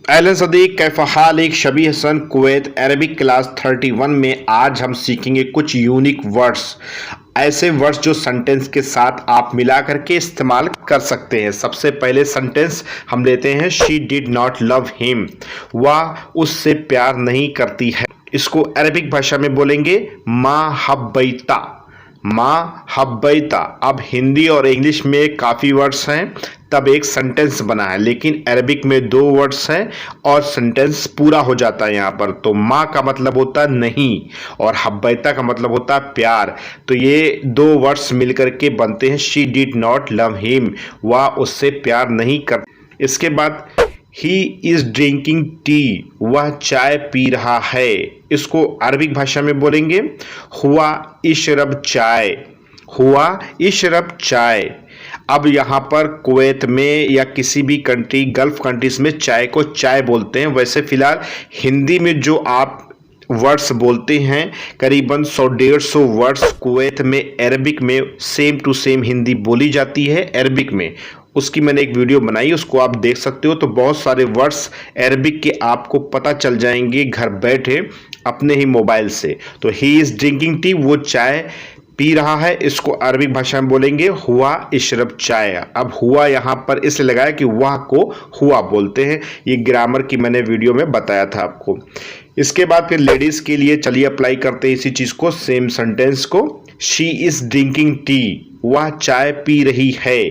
Elon Sadiq Kaif हालिक शबी Hasan Kuwait Arabic class 31 में आज हम सीखेंगे कुछ यूनिक वर्ड्स, ऐसे वर्ड्स जो सेंटेंस के साथ आप मिला करके इस्तेमाल कर सकते हैं। सबसे पहले सेंटेंस हम लेते हैं, she did not love him, वह उससे प्यार नहीं करती है। इसको अरबिक भाषा में बोलेंगे मा हब्बैता, माँ हब्बैता। अब हिंदी और इंग्लिश में काफ़ी वर्ड्स हैं तब एक सेंटेंस बना है, लेकिन अरबिक में 2 वर्ड्स हैं और सेंटेंस पूरा हो जाता है यहाँ पर। तो माँ का मतलब होता है नहीं और हब्बैता का मतलब होता है प्यार। तो ये 2 वर्ड्स मिलकर के बनते हैं she did not love him, वह उससे प्यार नहीं कर। इसके बाद ही इज ड्रिंकिंग टी, वह चाय पी रहा है। इसको अरबिक भाषा में बोलेंगे हुआ इशरब चाय, हुआ इशरब चाय। अब यहाँ पर कुवैत में या किसी भी कंट्री, गल्फ कंट्रीज में चाय को चाय बोलते हैं। वैसे फिलहाल हिंदी में जो आप वर्ड्स बोलते हैं करीबन 100-150 वर्ड्स कुवैत में अरबिक में सेम टू सेम हिंदी बोली जाती है अरबिक में। उसकी मैंने एक वीडियो बनाई, उसको आप देख सकते हो। तो बहुत सारे वर्ड्स अरबिक के आपको पता चल जाएंगे घर बैठे अपने ही मोबाइल से। तो ही इज ड्रिंकिंग टी, वो चाय पी रहा है। इसको अरबिक भाषा में बोलेंगे हुआ इशरब चाय। अब हुआ यहाँ पर इसलिए लगाया कि वह को हुआ बोलते हैं। ये ग्रामर की मैंने वीडियो में बताया था आपको। इसके बाद फिर लेडीज के लिए चलिए अप्लाई करते हैं इसी चीज को, सेम सेंटेंस को। शी इज ड्रिंकिंग टी, वह चाय पी रही है।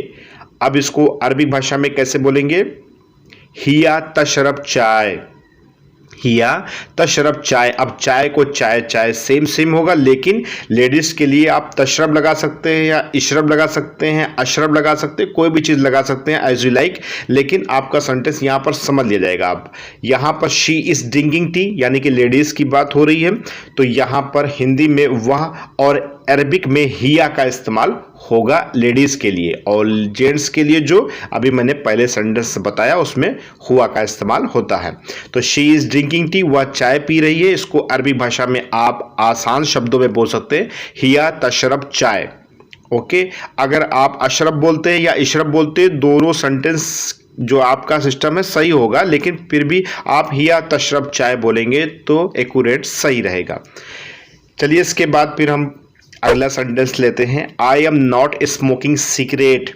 अब इसको अरबिक भाषा में कैसे बोलेंगे, हिया तशरब चाय, हिया तशरब चाय। अब चाय को चाय चाय सेम होगा, लेकिन लेडीज के लिए आप तशरब लगा सकते हैं या इशरब लगा सकते हैं, अशरब लगा सकते हैं, कोई भी चीज़ लगा सकते हैं एज यू लाइक, लेकिन आपका सेंटेंस यहाँ पर समझ लिया जाएगा। अब यहाँ पर शी इज ड्रिंकिंग टी यानी कि लेडीज की बात हो रही है, तो यहाँ पर हिंदी में वह और अरबिक में हिया का इस्तेमाल होगा लेडीज के लिए, और जेंट्स के लिए जो अभी मैंने पहले सेंटेंस बताया उसमें हुआ का इस्तेमाल होता है। तो शी इज ड्रिंकिंग टी, वह चाय पी रही है। इसको अरबी भाषा में आप आसान शब्दों में बोल सकते हैं, हिया तशरब चाय। ओके, अगर आप अशरब बोलते हैं या इशरब बोलते हैं, दोनों सेंटेंस जो आपका सिस्टम है सही होगा, लेकिन फिर भी आप हिया तशरब चाय बोलेंगे तो एक्यूरेट सही रहेगा। चलिए इसके बाद फिर हम अगला सेंटेंस लेते हैं, I am not smoking cigarette,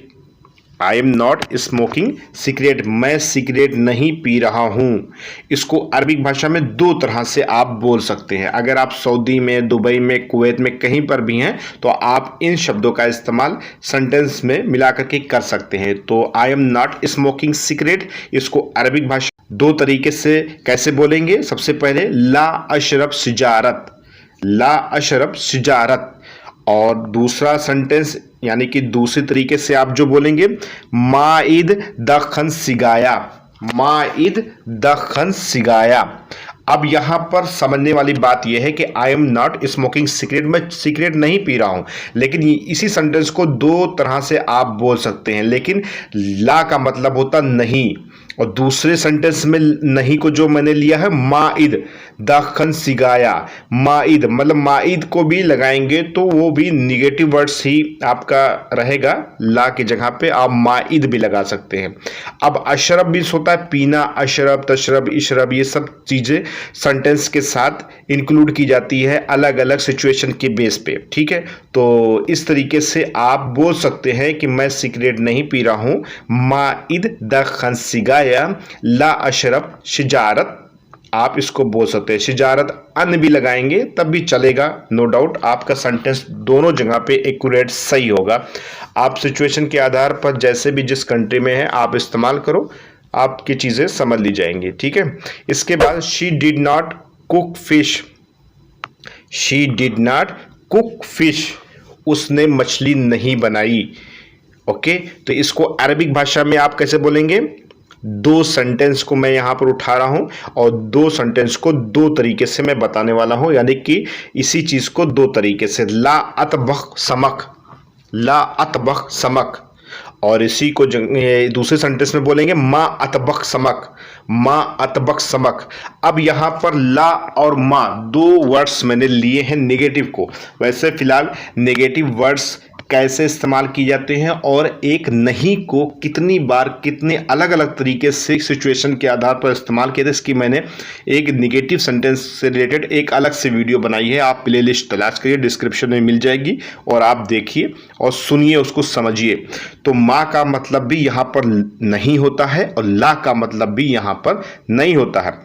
I am not smoking cigarette, मैं सिगरेट नहीं पी रहा हूँ। इसको अरबिक भाषा में 2 तरह से आप बोल सकते हैं। अगर आप सऊदी में, दुबई में, कुवैत में कहीं पर भी हैं तो आप इन शब्दों का इस्तेमाल सेंटेंस में मिला करके कर सकते हैं। तो I am not smoking cigarette, इसको अरबिक भाषा 2 तरीके से कैसे बोलेंगे। सबसे पहले ला अशरब सिजारत, ला अशरब सिजारत। और दूसरा सेंटेंस यानी कि दूसरी तरीके से आप जो बोलेंगे, माइद दखन सिगाया, माइद दखन सिगाया। अब यहां पर समझने वाली बात यह है कि I am not smoking cigarette, मैं सिगरेट नहीं पी रहा हूं, लेकिन इसी सेंटेंस को 2 तरह से आप बोल सकते हैं। लेकिन ला का मतलब होता नहीं, और दूसरे सेंटेंस में नहीं को जो मैंने लिया है माइद दखन सिगाया, माइद मतलब माइद को भी लगाएंगे तो वो भी निगेटिव वर्ड्स ही आपका रहेगा, ला की जगह पे आप माइद भी लगा सकते हैं। अब अशरब भी होता है पीना, अशरब तशरब इशरब, ये सब चीज़ें सेंटेंस के साथ इंक्लूड की जाती है अलग अलग सिचुएशन के बेस पे, ठीक है। तो इस तरीके से आप बोल सकते हैं कि मैं सिगरेट नहीं पी रहा हूँ, माइद दखन सिगाया ला अशरब शिजारत, आप इसको बोल सकते हैं। शिजारत अन भी लगाएंगे तब भी चलेगा, नो डाउट आपका सेंटेंस दोनों जगह पे एक्यूरेट सही होगा। आप सिचुएशन के आधार पर जैसे भी जिस कंट्री में है आप इस्तेमाल करो, आपकी चीज़ें समझ ली जाएंगी, ठीक है। इसके बाद she did not cook fish, she did not cook fish, उसने मछली नहीं बनाई। ओके, तो इसको अरबिक भाषा में आप कैसे बोलेंगे। 2 सेंटेंस को मैं यहां पर उठा रहा हूं और 2 सेंटेंस को 2 तरीके से मैं बताने वाला हूं, यानी कि इसी चीज को 2 तरीके से। ला अतबख समक, ला अतबख समक, और इसी को दूसरे सेंटेंस में बोलेंगे मा अतबख समक, मा अतबख समक। अब यहां पर ला और मा 2 वर्ड्स मैंने लिए हैं नेगेटिव को। वैसे फिलहाल नेगेटिव वर्ड्स कैसे इस्तेमाल किए जाते हैं और एक नहीं को कितनी बार कितने अलग अलग तरीके से सिचुएशन के आधार पर इस्तेमाल किया था, इसकी मैंने एक निगेटिव सेंटेंस से रिलेटेड एक अलग से वीडियो बनाई है। आप प्लेलिस्ट तलाश करिए, डिस्क्रिप्शन में मिल जाएगी और आप देखिए और सुनिए, उसको समझिए। तो माँ का मतलब भी यहाँ पर नहीं होता है और ला का मतलब भी यहाँ पर नहीं होता है।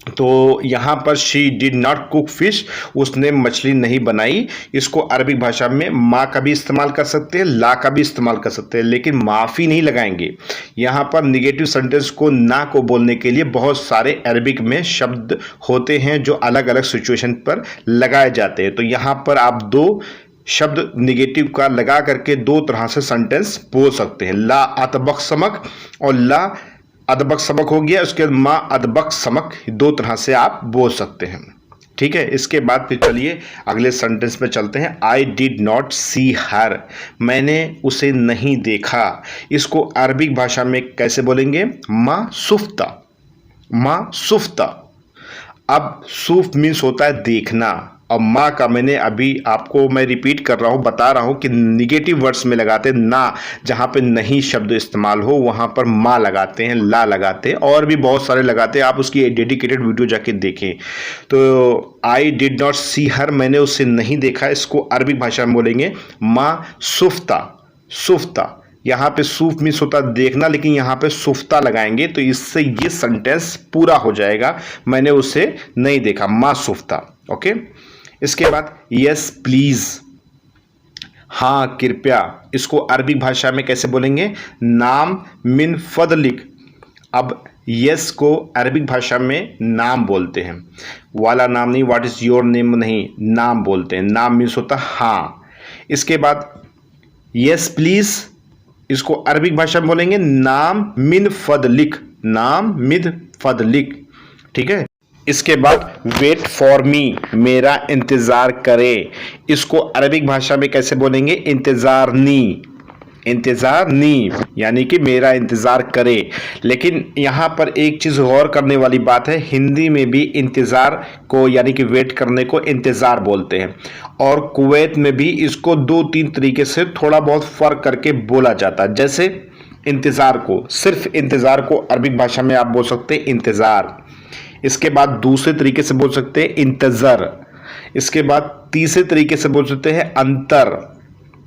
तो यहाँ पर she did not cook fish, उसने मछली नहीं बनाई, इसको अरबिक भाषा में माँ का भी इस्तेमाल कर सकते हैं, ला का भी इस्तेमाल कर सकते हैं, लेकिन माफ़ी नहीं लगाएंगे। यहाँ पर निगेटिव सेंटेंस को ना को बोलने के लिए बहुत सारे अरबिक में शब्द होते हैं जो अलग अलग सिचुएशन पर लगाए जाते हैं। तो यहाँ पर आप दो शब्द निगेटिव का लगा करके दो तरह से सेंटेंस बोल सकते हैं। ला अतबक समक और ला अदबक सबक हो गया, उसके बाद माँ अदबक समक, दो तरह से आप बोल सकते हैं। ठीक है, इसके बाद फिर चलिए अगले सेंटेंस में चलते हैं। आई डिड नॉट सी हर, मैंने उसे नहीं देखा, इसको अरबिक भाषा में कैसे बोलेंगे? माँ सुफ्ता, माँ सुफ्ता। अब सूफ मीन्स होता है देखना, और माँ का मैंने अभी आपको मैं रिपीट कर रहा हूँ, बता रहा हूँ कि निगेटिव वर्ड्स में लगाते हैं ना, जहाँ पे नहीं शब्द इस्तेमाल हो वहाँ पर माँ लगाते हैं, ला लगाते हैं, और भी बहुत सारे लगाते हैं। आप उसकी डेडिकेटेड वीडियो जाके देखें। तो आई डिड नॉट सी हर, मैंने उसे नहीं देखा, इसको अरबिक भाषा में बोलेंगे माँ सुफ्ता, सुफ्ता। यहाँ पे सूफ मीन्स होता है देखना, लेकिन यहाँ पे सुफ्ता लगाएंगे तो इससे ये सेंटेंस पूरा हो जाएगा, मैंने उसे नहीं देखा, माँ सुफ्ता। ओके, इसके बाद यस प्लीज, हाँ कृपया, इसको अरबिक भाषा में कैसे बोलेंगे? नाम मिन फदलिक। अब यस को अरबिक भाषा में नाम बोलते हैं, वाला नाम नहीं, व्हाट इज योर नेम नहीं, नाम बोलते हैं। नाम मीन्स होता है हाँ। इसके बाद यस प्लीज, इसको अरबिक भाषा में बोलेंगे नाम मिन फदलिक, नाम मिन फदलिक। ठीक है, इसके बाद वेट फॉर मी, मेरा इंतज़ार करे, इसको अरबिक भाषा में कैसे बोलेंगे? इंतज़ार नी, इंतज़ार नी, यानी कि मेरा इंतज़ार करे। लेकिन यहाँ पर एक चीज़ गौर करने वाली बात है, हिंदी में भी इंतज़ार को यानी कि वेट करने को इंतज़ार बोलते हैं, और कुवैत में भी इसको दो तीन तरीके से थोड़ा बहुत फ़र्क करके बोला जाता है। जैसे इंतज़ार को, सिर्फ इंतज़ार को अरबिक भाषा में आप बोल सकते हैं इंतज़ार। इसके बाद दूसरे तरीके से बोल सकते हैं इंतज़र। इसके बाद तीसरे तरीके से बोल सकते हैं अंतर।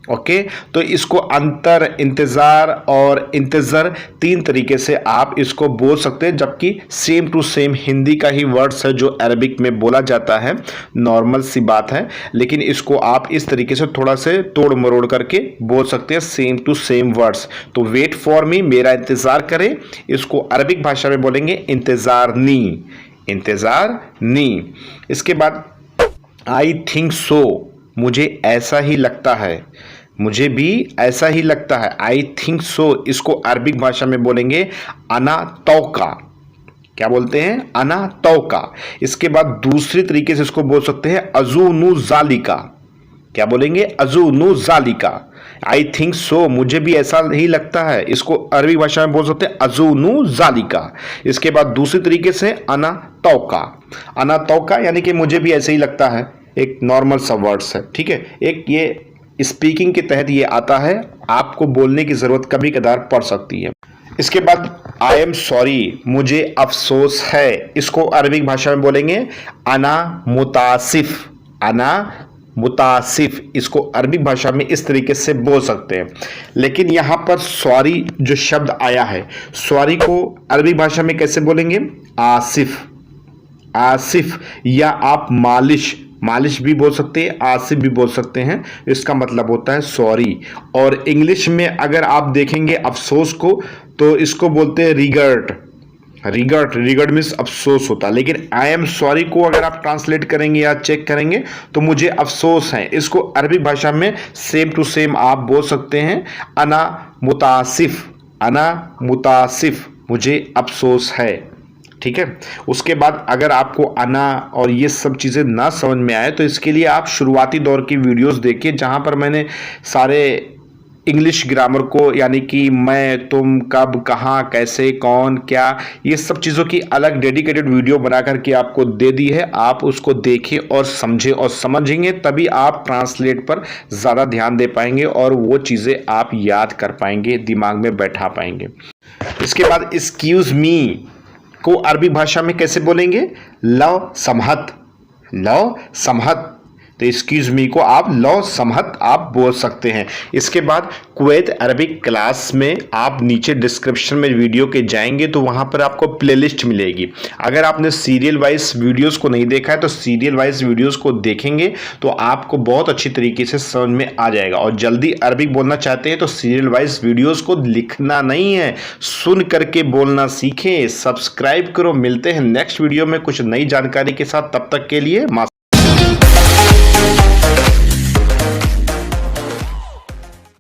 ओके, तो इसको अंतर, इंतज़ार और इंतज़र तीन तरीके से आप इसको बोल सकते हैं, जबकि सेम टू सेम हिंदी का ही वर्ड्स है जो अरबिक में बोला जाता है, नॉर्मल सी बात है। लेकिन इसको आप इस तरीके से थोड़ा से तोड़ मरोड़ करके बोल सकते हैं, सेम टू सेम वर्ड्स। तो वेट फॉर मी, मेरा इंतज़ार करें, इसको अरबिक भाषा में बोलेंगे इंतज़ार नी, इंतज़ार नी। इसके बाद आई थिंक सो, मुझे ऐसा ही लगता है, मुझे भी ऐसा ही लगता है, आई थिंक सो, इसको अरबिक भाषा में बोलेंगे अना तौका। क्या बोलते हैं? अना तौका। इसके बाद दूसरी तरीके से इसको बोल सकते हैं अजूनु जालिका। क्या बोलेंगे? अजूनु जालिका। आई थिंक सो, मुझे भी ऐसा ही लगता है, इसको अरबी भाषा में बोल सकते हैं अजूनु जालिका। इसके बाद दूसरी तरीके से अना तौका, अना तौका यानी कि मुझे भी ऐसे ही लगता है, एक नॉर्मल सा वर्ड्स है। ठीक है, एक ये स्पीकिंग के तहत ये आता है, आपको बोलने की जरूरत कभी कदार पड़ सकती है। इसके बाद आई एम सॉरी, मुझे अफसोस है, इसको अरबिक भाषा में बोलेंगे अना मुतासिफ, अना मुतासिफ, इसको अरबी भाषा में इस तरीके से बोल सकते हैं। लेकिन यहाँ पर सॉरी जो शब्द आया है, सॉरी को अरबी भाषा में कैसे बोलेंगे? आसिफ, आसिफ, या आप मालिश, मालिश भी बोल सकते हैं, आसिफ भी बोल सकते हैं, इसका मतलब होता है सॉरी। और इंग्लिश में अगर आप देखेंगे अफसोस को, तो इसको बोलते हैं रिगर्ट, रिगर्ट, रिगर्ट मीन्स अफसोस होता है। लेकिन आई एम सॉरी को अगर आप ट्रांसलेट करेंगे या चेक करेंगे तो मुझे अफसोस है, इसको अरबी भाषा में सेम टू सेम आप बोल सकते हैं अना मुतासिफ, अना मुतासिफ, मुझे अफसोस है। ठीक है, उसके बाद अगर आपको अना और ये सब चीज़ें ना समझ में आए तो इसके लिए आप शुरुआती दौर की वीडियोस देखिए, जहाँ पर मैंने सारे इंग्लिश ग्रामर को, यानी कि मैं, तुम, कब, कहाँ, कैसे, कौन, क्या, ये सब चीज़ों की अलग डेडिकेटेड वीडियो बना करके आपको दे दी है। आप उसको देखें और समझें और समझेंगे तभी आप ट्रांसलेट पर ज़्यादा ध्यान दे पाएंगे और वो चीज़ें आप याद कर पाएंगे, दिमाग में बैठा पाएंगे। इसके बाद एक्सक्यूज मी को अरबी भाषा में कैसे बोलेंगे? लव समहत, लव समहत। तो एक्सक्यूज मी को आप लव समहत आप बोल सकते हैं। इसके बाद कुवैत अरबिक क्लास में आप नीचे डिस्क्रिप्शन में वीडियो के जाएंगे तो वहां पर आपको प्लेलिस्ट मिलेगी। अगर आपने सीरियल वाइज वीडियोस को नहीं देखा है तो सीरियल वाइज वीडियोस को देखेंगे तो आपको बहुत अच्छी तरीके से समझ में आ जाएगा। और जल्दी अरबिक बोलना चाहते हैं तो सीरियल वाइज वीडियोस को लिखना नहीं है, सुन करके बोलना सीखें। सब्सक्राइब करो। मिलते हैं नेक्स्ट वीडियो में कुछ नई जानकारी के साथ। तब तक के लिए